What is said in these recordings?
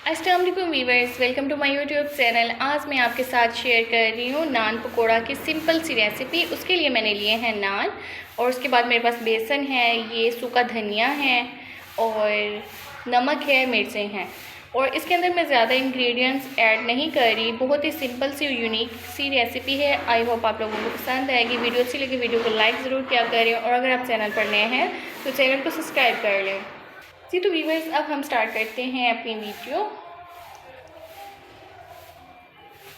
अस्सलाम वालेकुम viewers, welcome to my YouTube channel. आज मैं आपके साथ शेयर कर रही हूँ नान पकोड़ा की सिंपल सी रेसिपी। उसके लिए मैंने लिए हैं नान और उसके बाद मेरे पास बेसन है, ये सूखा धनिया है और नमक है, मिर्चें हैं। और इसके अंदर मैं ज़्यादा इंग्रेडिएंट्स ऐड नहीं कर रही। बहुत ही सिंपल सी और यूनिक सी रेसिपी है। आई होप आप लोगों को पसंद आएगी। वीडियो अच्छी लगी वीडियो को लाइक ज़रूर किया करें और अगर आप चैनल पर नए हैं तो चैनल को सब्सक्राइब कर लें। जी तो वीवर्स, अब हम स्टार्ट करते हैं अपनी वीडियो।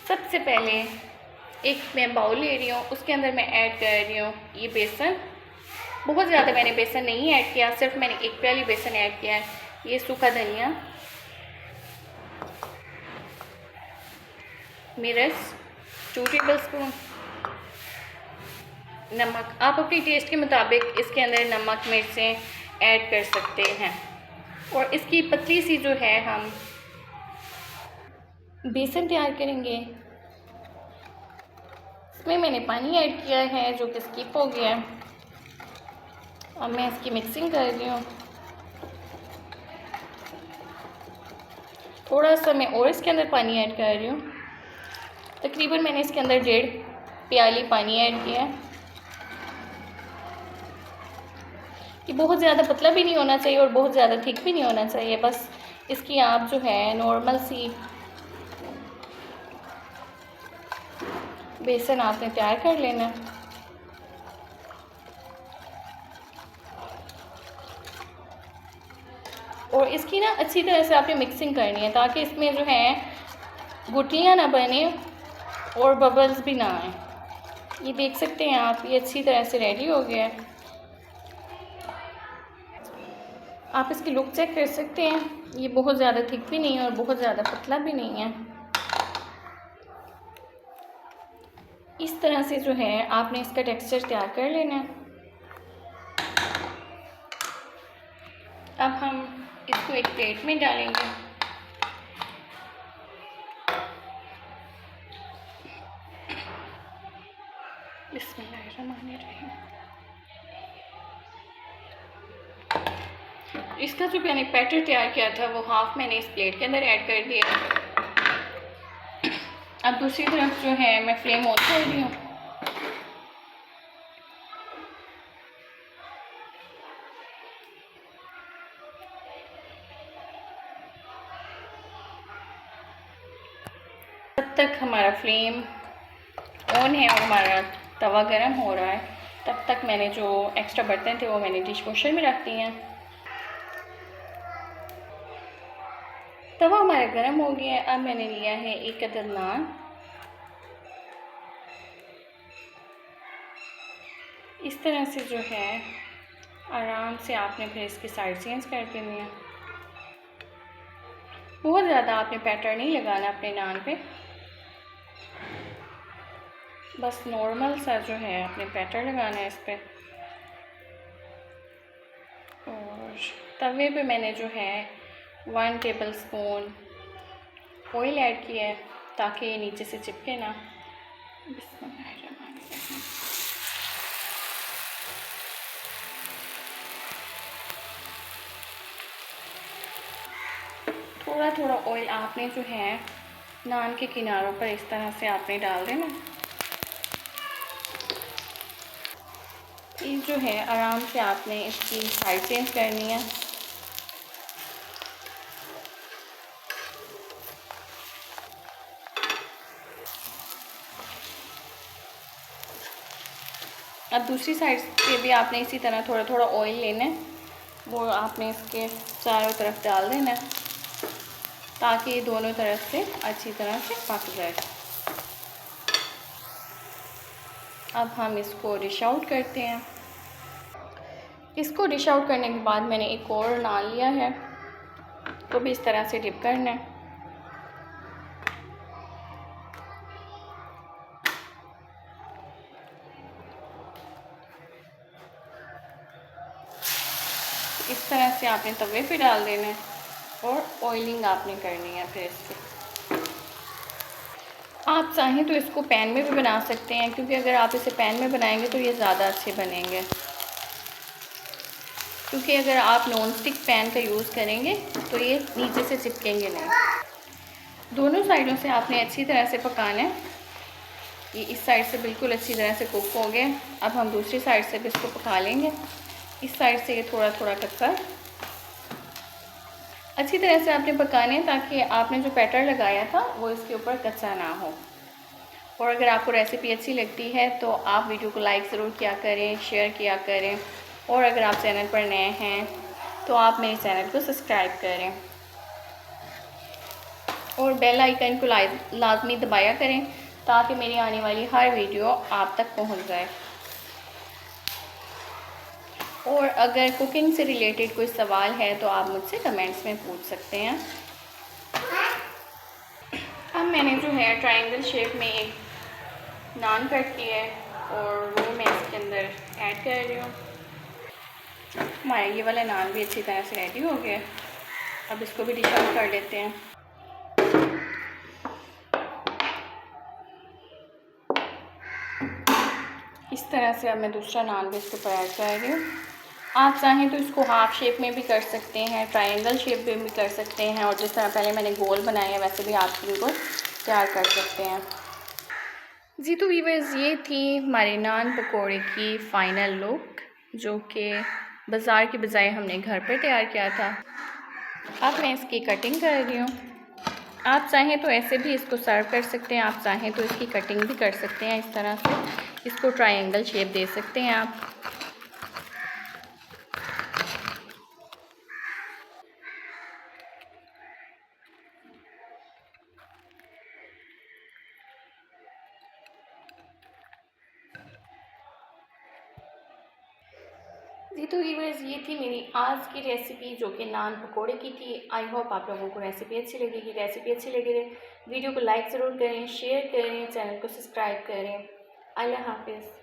सबसे पहले एक मैं बाउल ले रही हूँ, उसके अंदर मैं ऐड कर रही हूँ ये बेसन। बहुत ज़्यादा मैंने बेसन नहीं ऐड किया, सिर्फ मैंने एक प्याली बेसन ऐड किया है। ये सूखा धनिया, मिर्च 2 टेबल स्पून, नमक आप अपनी टेस्ट के मुताबिक इसके अंदर नमक मिर्चें ऐड कर सकते हैं। और इसकी पतली सी जो है हम बेसन तैयार करेंगे। इसमें मैंने पानी ऐड किया है जो कि स्किप हो गया। अब मैं इसकी मिक्सिंग कर रही हूँ। थोड़ा सा मैं और इसके अंदर पानी ऐड कर रही हूँ। तकरीबन मैंने इसके अंदर 1.5 प्याली पानी ऐड किया है। ये बहुत ज़्यादा पतला भी नहीं होना चाहिए और बहुत ज़्यादा थिक भी नहीं होना चाहिए। बस इसकी आप जो है नॉर्मल सी बेसन आपने तैयार कर लेना है। और इसकी ना अच्छी तरह से आपने मिक्सिंग करनी है ताकि इसमें जो है गुठलियाँ ना बने और बबल्स भी ना आए। ये देख सकते हैं आप, ये अच्छी तरह से रेडी हो गया है। आप इसकी लुक चेक कर सकते हैं। ये बहुत ज़्यादा थिक भी नहीं है और बहुत ज़्यादा पतला भी नहीं है। इस तरह से जो है आपने इसका टेक्सचर तैयार कर लेना है। अब हम इसको एक प्लेट में डालेंगे। बिस्मिल्लाहिर्रहमानिर्रहीम। इसका जो मैंने बैटर तैयार किया था वो हाफ मैंने इस प्लेट के अंदर ऐड कर दिया। अब दूसरी तरफ जो है मैं फ्लेम ऑन कर रही हूँ। तब तक हमारा फ्लेम ऑन है और हमारा तवा गरम हो रहा है। तब तक मैंने जो एक्स्ट्रा बर्तन थे वो मैंने डिश वॉशर में रख दिए हैं। तवा हमारा गरम हो गया है। अब मैंने लिया है एक अदद नान। इस तरह से जो है आराम से आपने फिर इसकी साइड चेंज कर देनी है। बहुत ज़्यादा आपने पैटर नहीं लगाना अपने नान पे, बस नॉर्मल सा जो है आपने पैटर लगाना है इस पर। और तवे पे मैंने जो है 1 टेबल स्पून ऑयल ऐड किया है ताकि ये नीचे से चिपके ना। बिस्मिल्लाहिर्रहमानिर्रहीम। थोड़ा थोड़ा ऑयल आपने जो है नान के किनारों पर इस तरह से आपने डाल देना। ये जो है आराम से आपने इसकी साइड चेंज करनी है। अब दूसरी साइड पे भी आपने इसी तरह थोड़ा थोड़ा ऑयल लेना है, वो आपने इसके चारों तरफ डाल देना है ताकि ये दोनों तरफ से अच्छी तरह से पक जाए। अब हम इसको डिश आउट करते हैं। इसको डिश आउट करने के बाद मैंने एक और नान लिया है, तो भी इस तरह से डिप करना है। इस तरह से आपने तवे पे डाल देना है और ऑयलिंग आपने करनी है। फिर इससे आप चाहें तो इसको पैन में भी बना सकते हैं, क्योंकि अगर आप इसे पैन में बनाएंगे तो ये ज़्यादा अच्छे बनेंगे। क्योंकि अगर आप नॉन स्टिक पैन का यूज़ करेंगे तो ये नीचे से चिपकेंगे नहीं। दोनों साइडों से आपने अच्छी तरह से पकाना है। ये इस साइड से बिल्कुल अच्छी तरह से कुक हो गए। अब हम दूसरी साइड से भी इसको पका लेंगे। इस साइड से ये थोड़ा थोड़ा कच्चा अच्छी तरह से आपने पकाने हैं ताकि आपने जो बैटर लगाया था वो इसके ऊपर कच्चा ना हो। और अगर आपको रेसिपी अच्छी लगती है तो आप वीडियो को लाइक ज़रूर किया करें, शेयर किया करें, और अगर आप चैनल पर नए हैं तो आप मेरे चैनल को सब्सक्राइब करें और बेल आइकन को लाजमी दबाया करें ताकि मेरी आने वाली हर वीडियो आप तक पहुंच जाए। और अगर कुकिंग से रिलेटेड कोई सवाल है तो आप मुझसे कमेंट्स में पूछ सकते हैं। अब मैंने जो है ट्रायंगल शेप में एक नान कट किया है और वो मैं इसके अंदर ऐड कर रही हूँ। हमारा ये वाला नान भी अच्छी तरह से रेडी हो गया। अब इसको भी डिश आउट कर लेते हैं। इस तरह से अब मैं दूसरा नान भी इसके ऊपर ऐड कर रही हूँ। आप चाहें तो इसको हाफ शेप में भी कर सकते हैं, ट्रायंगल शेप में भी कर सकते हैं, और जिस तरह पहले मैंने गोल बनाया है वैसे भी आप बिल्कुल तैयार कर सकते हैं। जी तो व्यूअर्स, ये थी हमारे नान पकोड़े की फ़ाइनल लुक, जो कि बाज़ार के बजाय हमने घर पर तैयार किया था। अब मैं इसकी कटिंग कर रही हूँ। आप चाहें तो ऐसे भी इसको सर्व कर सकते हैं, आप चाहें तो इसकी कटिंग भी कर सकते हैं। इस तरह से इसको ट्रायंगल शेप दे सकते हैं आप। जी तो व्यूअर्स, ये थी मेरी आज की रेसिपी जो कि नान पकोड़े की थी। आई होप आप लोगों को रेसिपी अच्छी लगेगी। रेसिपी अच्छी लगी वीडियो को लाइक ज़रूर करें, शेयर करें, चैनल को सब्सक्राइब करें। अल्लाह हाफिज़।